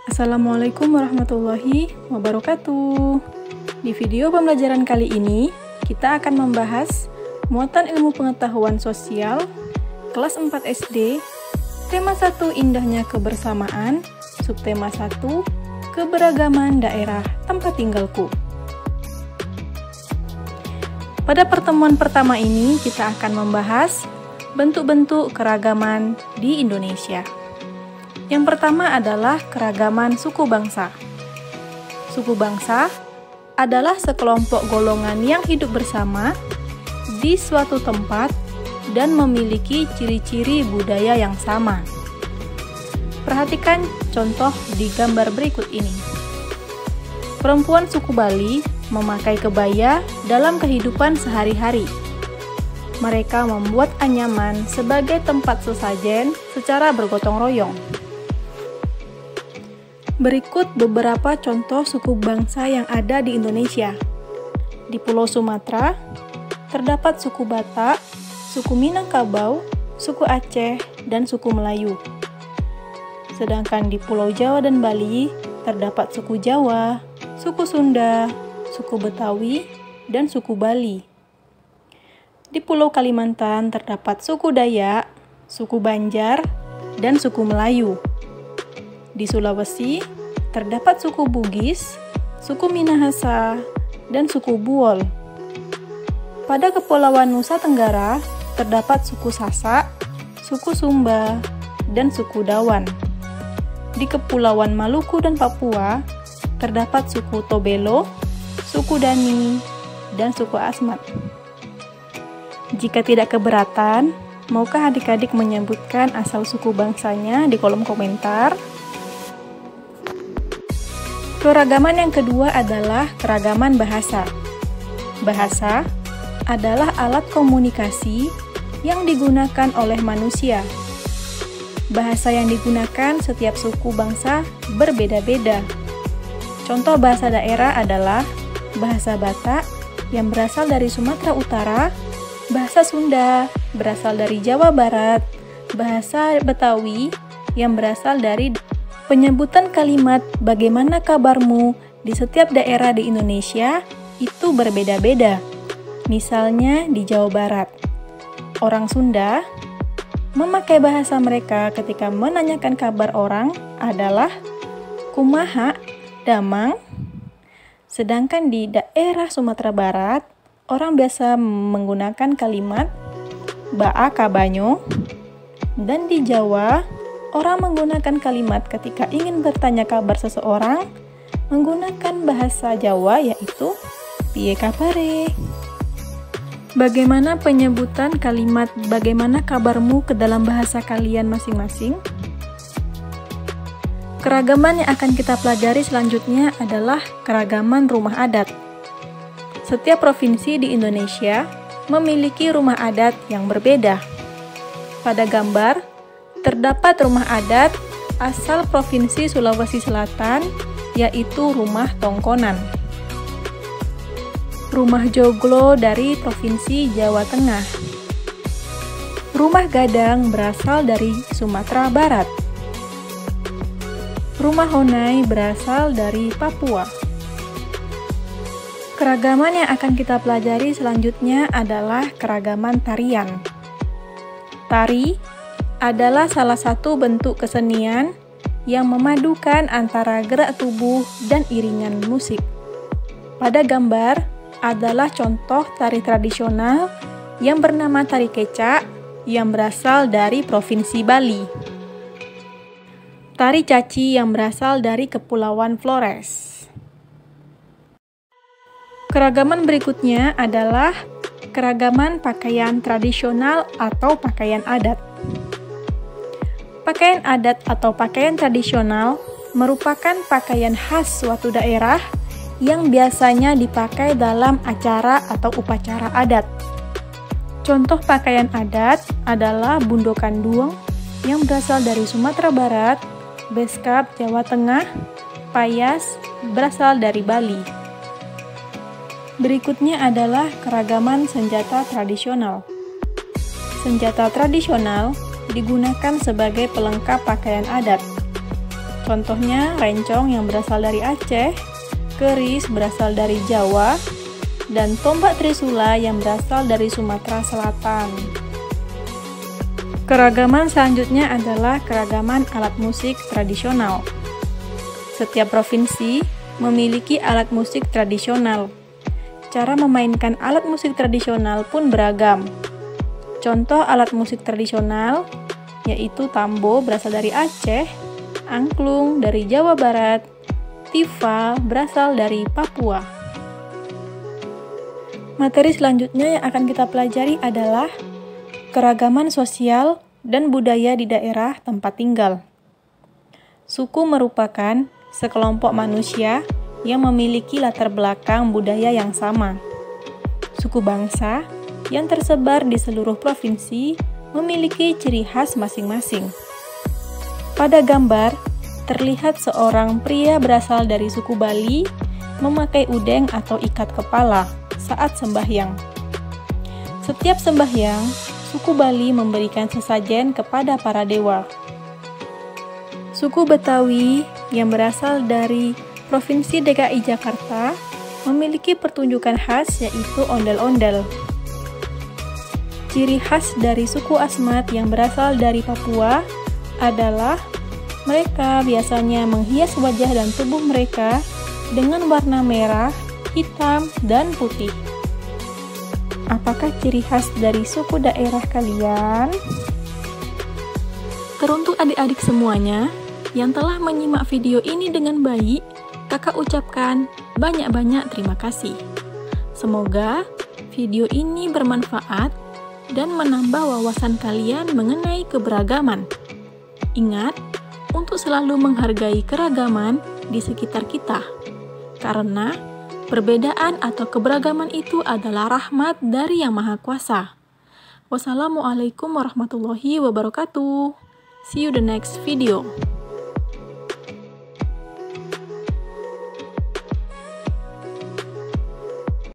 Assalamualaikum warahmatullahi wabarakatuh. Di video pembelajaran kali ini, kita akan membahas muatan ilmu pengetahuan sosial kelas 4 SD, tema 1 indahnya kebersamaan, subtema 1 keberagaman daerah tempat tinggalku. Pada pertemuan pertama ini, kita akan membahas bentuk-bentuk keragaman di Indonesia. Yang pertama adalah keragaman suku bangsa. Suku bangsa adalah sekelompok golongan yang hidup bersama di suatu tempat dan memiliki ciri-ciri budaya yang sama. Perhatikan contoh di gambar berikut ini. Perempuan suku Bali memakai kebaya dalam kehidupan sehari-hari. Mereka membuat anyaman sebagai tempat sesajen secara bergotong royong. Berikut beberapa contoh suku bangsa yang ada di Indonesia. Di Pulau Sumatera, terdapat suku Batak, suku Minangkabau, suku Aceh, dan suku Melayu. Sedangkan di Pulau Jawa dan Bali, terdapat suku Jawa, suku Sunda, suku Betawi, dan suku Bali. Di Pulau Kalimantan, terdapat suku Dayak, suku Banjar, dan suku Melayu. Di Sulawesi, terdapat suku Bugis, suku Minahasa, dan suku Buol. Pada Kepulauan Nusa Tenggara, terdapat suku Sasak, suku Sumba, dan suku Dawan. Di Kepulauan Maluku dan Papua, terdapat suku Tobelo, suku Dani, dan suku Asmat. Jika tidak keberatan, maukah adik-adik menyebutkan asal suku bangsanya di kolom komentar? Keragaman yang kedua adalah keragaman bahasa. Bahasa adalah alat komunikasi yang digunakan oleh manusia. Bahasa yang digunakan setiap suku bangsa berbeda-beda. Contoh bahasa daerah adalah bahasa Batak yang berasal dari Sumatera Utara, bahasa Sunda berasal dari Jawa Barat, bahasa Betawi yang berasal dari penyebutan kalimat bagaimana kabarmu di setiap daerah di Indonesia itu berbeda-beda. Misalnya di Jawa Barat, orang Sunda memakai bahasa mereka ketika menanyakan kabar orang adalah kumaha, damang. Sedangkan di daerah Sumatera Barat, orang biasa menggunakan kalimat baa kabanyo. Dan di Jawa, orang menggunakan kalimat ketika ingin bertanya kabar seseorang menggunakan bahasa Jawa yaitu piye kabare. Bagaimana penyebutan kalimat bagaimana kabarmu ke dalam bahasa kalian masing-masing? Keragaman yang akan kita pelajari selanjutnya adalah keragaman rumah adat. Setiap provinsi di Indonesia memiliki rumah adat yang berbeda. Pada gambar, terdapat rumah adat asal Provinsi Sulawesi Selatan, yaitu rumah Tongkonan. Rumah Joglo dari Provinsi Jawa Tengah. Rumah Gadang berasal dari Sumatera Barat. Rumah Honai berasal dari Papua. Keragaman yang akan kita pelajari selanjutnya adalah keragaman tarian. Tari adalah salah satu bentuk kesenian yang memadukan antara gerak tubuh dan iringan musik. Pada gambar adalah contoh tari tradisional yang bernama tari kecak yang berasal dari Provinsi Bali. Tari caci yang berasal dari Kepulauan Flores. Keragaman berikutnya adalah keragaman pakaian tradisional atau pakaian adat. Pakaian adat atau pakaian tradisional merupakan pakaian khas suatu daerah yang biasanya dipakai dalam acara atau upacara adat. Contoh pakaian adat adalah bundokan duong yang berasal dari Sumatera Barat, beskap Jawa Tengah, payas berasal dari Bali. Berikutnya adalah keragaman senjata tradisional. Senjata tradisional digunakan sebagai pelengkap pakaian adat. Contohnya rencong yang berasal dari Aceh, keris berasal dari Jawa, dan tombak trisula yang berasal dari Sumatera Selatan. Keragaman selanjutnya adalah keragaman alat musik tradisional. Setiap provinsi memiliki alat musik tradisional. Cara memainkan alat musik tradisional pun beragam. Contoh alat musik tradisional yaitu tambo berasal dari Aceh, angklung dari Jawa Barat, tifa berasal dari Papua. Materi selanjutnya yang akan kita pelajari adalah keragaman sosial dan budaya di daerah tempat tinggal. Suku merupakan sekelompok manusia yang memiliki latar belakang budaya yang sama. Suku bangsa yang tersebar di seluruh provinsi memiliki ciri khas masing-masing. Pada gambar, terlihat seorang pria berasal dari suku Bali memakai udeng atau ikat kepala saat sembahyang. Setiap sembahyang, suku Bali memberikan sesajen kepada para dewa. Suku Betawi yang berasal dari Provinsi DKI Jakarta memiliki pertunjukan khas yaitu ondel-ondel. Ciri khas dari suku Asmat yang berasal dari Papua adalah mereka biasanya menghias wajah dan tubuh mereka dengan warna merah, hitam, dan putih. Apakah ciri khas dari suku daerah kalian? Teruntuk adik-adik semuanya yang telah menyimak video ini dengan baik, kakak ucapkan banyak-banyak terima kasih. Semoga video ini bermanfaat dan menambah wawasan kalian mengenai keberagaman. Ingat untuk selalu menghargai keragaman di sekitar kita, karena perbedaan atau keberagaman itu adalah rahmat dari Yang Maha Kuasa. Wassalamualaikum warahmatullahi wabarakatuh. See you the next video.